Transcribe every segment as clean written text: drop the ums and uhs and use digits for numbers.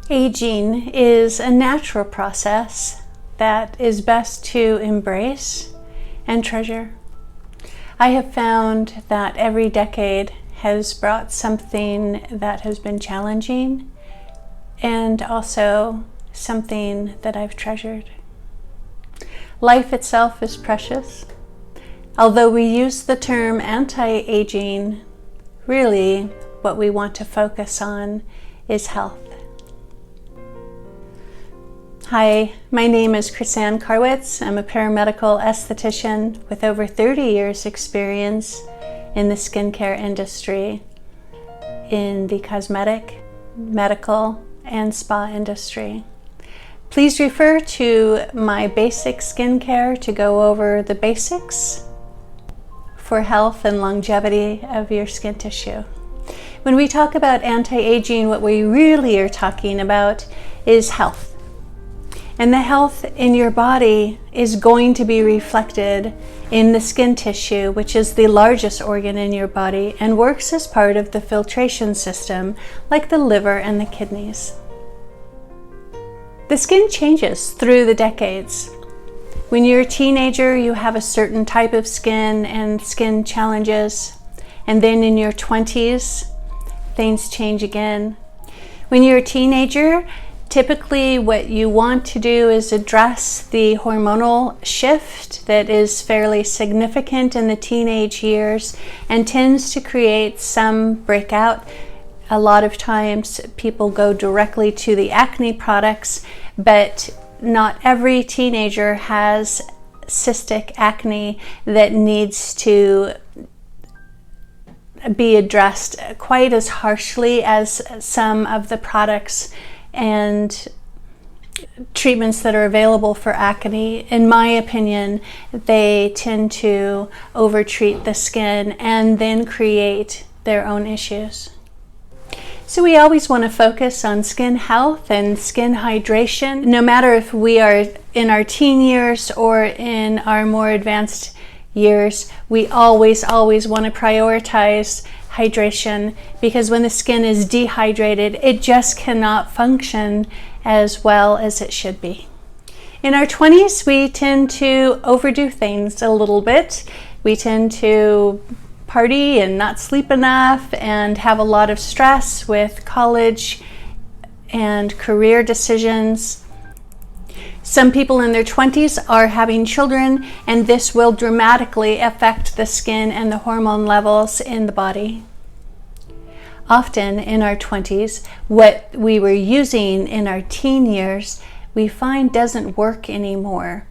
Aging is a natural process that is best to embrace and treasure. I have found that every decade has brought something that has been challenging and also something that I've treasured. Life itself is precious. Although we use the term anti-aging, really what we want to focus on is health. Hi, my name is Chrisanne Carwitz. I'm a paramedical esthetician with over 30 years experience in the skincare industry, in the cosmetic, medical, and spa industry. Please refer to my basic skincare to go over the basics for health and longevity of your skin tissue. When we talk about anti-aging, what we really are talking about is health. And the health in your body is going to be reflected in the skin tissue, which is the largest organ in your body and works as part of the filtration system, like the liver and the kidneys. The skin changes through the decades. When you're a teenager, you have a certain type of skin and skin challenges. And then in your 20s, things change again. When you're a teenager, typically what you want to do is address the hormonal shift that is fairly significant in the teenage years and tends to create some breakout. A lot of times people go directly to the acne products, but not every teenager has cystic acne that needs to be addressed quite as harshly as some of the products and treatments that are available for acne. In my opinion, they tend to overtreat the skin and then create their own issues. So we always want to focus on skin health and skin hydration, no matter if we are in our teen years or in our more advanced years. We always want to prioritize hydration, because when the skin is dehydrated, it just cannot function as well as it should be. In our 20s, we tend to overdo things a little bit. We tend to party and not sleep enough and have a lot of stress with college and career decisions. Some people in their 20s are having children, and this will dramatically affect the skin and the hormone levels in the body. Often in our 20s, what we were using in our teen years, we find doesn't work anymore.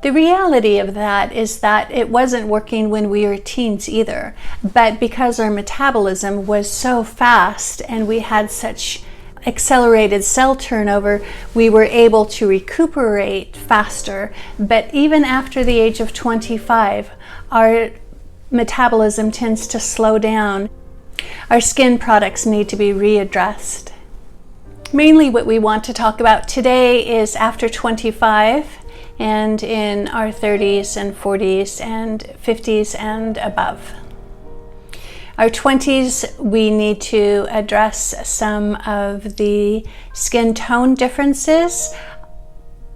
The reality of that is that it wasn't working when we were teens either, but because our metabolism was so fast and we had such accelerated cell turnover, we were able to recuperate faster. But even after the age of 25, our metabolism tends to slow down. Our skin products need to be readdressed. Mainly what we want to talk about today is after 25 and in our 30s and 40s and 50s and above. Our 20s, we need to address some of the skin tone differences.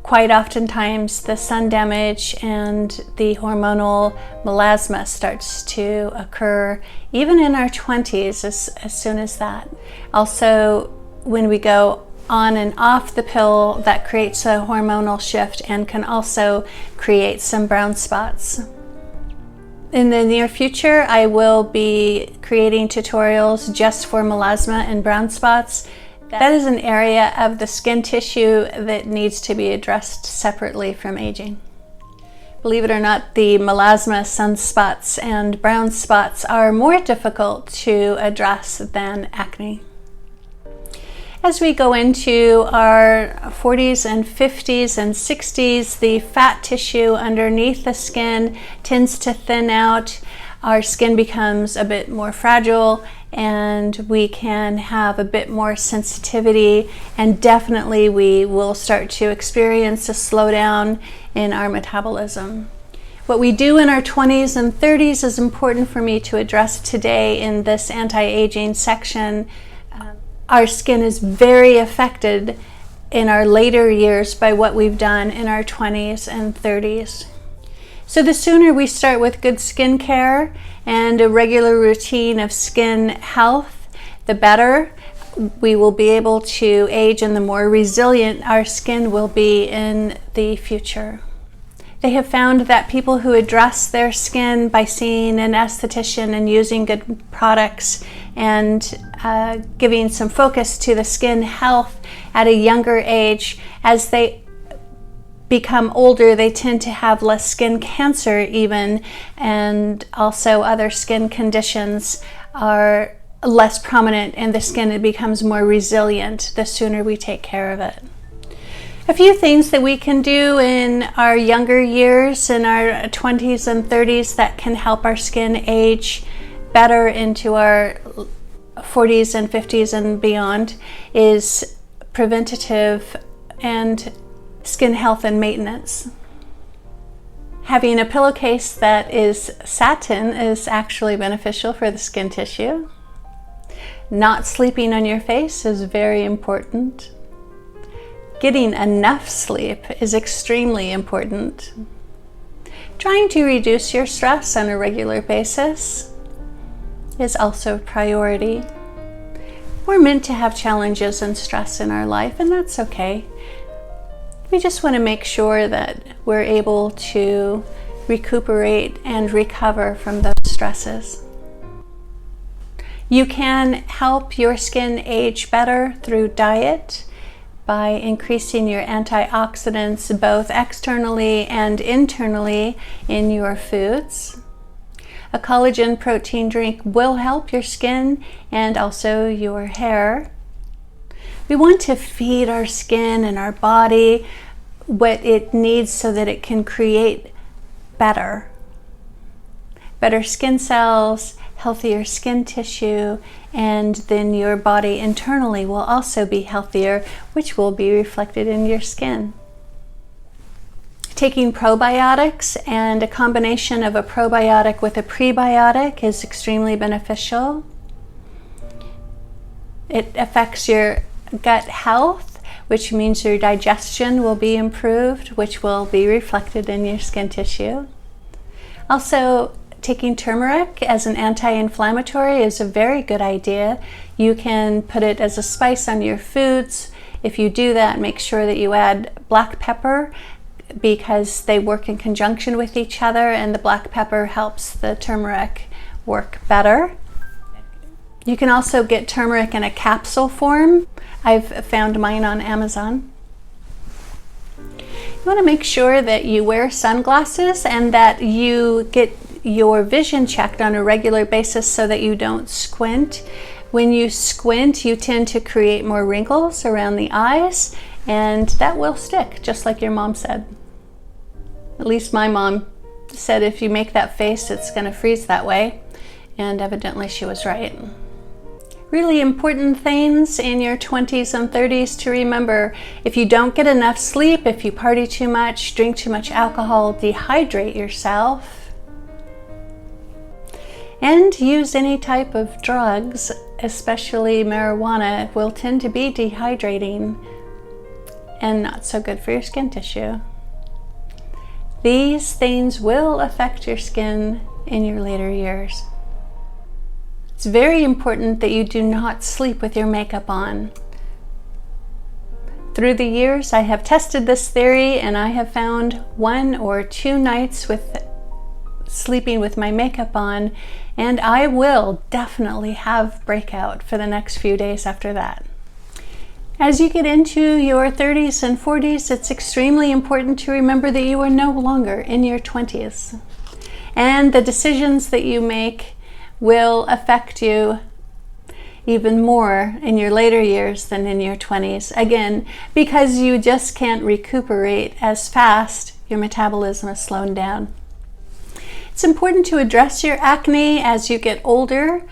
Quite oftentimes the sun damage and the hormonal melasma starts to occur even in our 20s, as soon as that. Also, when we go on and off the pill, that creates a hormonal shift and can also create some brown spots. In the near future, I will be creating tutorials just for melasma and brown spots. That is an area of the skin tissue that needs to be addressed separately from aging. Believe it or not, the melasma, sunspots, and brown spots are more difficult to address than acne. As we go into our 40s and 50s and 60s, the fat tissue underneath the skin tends to thin out. Our skin becomes a bit more fragile and we can have a bit more sensitivity, and definitely we will start to experience a slowdown in our metabolism. What we do in our 20s and 30s is important for me to address today in this anti-aging section. our skin is very affected in our later years by what we've done in our 20s and 30s. So the sooner we start with good skin care and a regular routine of skin health, the better we will be able to age and the more resilient our skin will be in the future. They have found that people who address their skin by seeing an esthetician and using good products and giving some focus to the skin health at a younger age, as they become older, they tend to have less skin cancer even, and also other skin conditions are less prominent in the skin. It becomes more resilient the sooner we take care of it. A few things that we can do in our younger years, in our 20s and 30s, that can help our skin age better into our 40s and 50s and beyond is preventative and skin health and maintenance. Having a pillowcase that is satin is actually beneficial for the skin tissue. Not sleeping on your face is very important. Getting enough sleep is extremely important. Trying to reduce your stress on a regular basis is also a priority. We're meant to have challenges and stress in our life, and that's okay. We just want to make sure that we're able to recuperate and recover from those stresses. You can help your skin age better through diet, by increasing your antioxidants both externally and internally in your foods. A collagen protein drink will help your skin and also your hair. We want to feed our skin and our body what it needs so that it can create better skin cells, healthier skin tissue, and then your body internally will also be healthier, which will be reflected in your skin. Taking probiotics and a combination of a probiotic with a prebiotic is extremely beneficial. It affects your gut health, which means your digestion will be improved, which will be reflected in your skin tissue. Also, taking turmeric as an anti-inflammatory is a very good idea. You can put it as a spice on your foods. If you do that, make sure that you add black pepper, because they work in conjunction with each other, and the black pepper helps the turmeric work better. You can also get turmeric in a capsule form. I've found mine on Amazon. You want to make sure that you wear sunglasses and that you get your vision checked on a regular basis so that you don't squint. When you squint, you tend to create more wrinkles around the eyes, and that will stick, just like your mom said. At least my mom said if you make that face, it's going to freeze that way, and evidently she was right. Really important things in your 20s and 30s to remember: if you don't get enough sleep, if you party too much, drink too much alcohol, dehydrate yourself, and use any type of drugs, especially marijuana, will tend to be dehydrating and not so good for your skin tissue. These things will affect your skin in your later years. It's very important that you do not sleep with your makeup on. Through the years, I have tested this theory, and I have found 1 or 2 nights with sleeping with my makeup on, and I will definitely have breakout for the next few days after that. As you get into your 30s and 40s, it's extremely important to remember that you are no longer in your 20s, and the decisions that you make will affect you even more in your later years than in your 20s. Again, because you just can't recuperate as fast, your metabolism is slowing down. It's important to address your acne as you get older,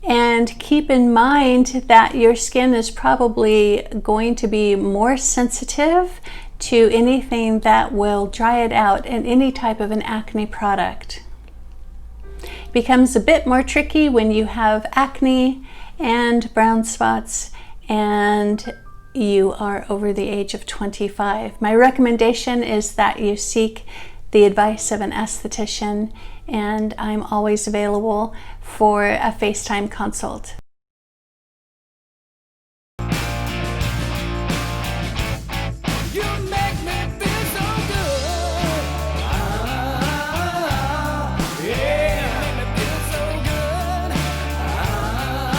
and keep in mind that your skin is probably going to be more sensitive to anything that will dry it out in any type of an acne product. It becomes a bit more tricky when you have acne and brown spots and you are over the age of 25. My recommendation is that you seek the advice of an esthetician, and I'm always available for a FaceTime consult.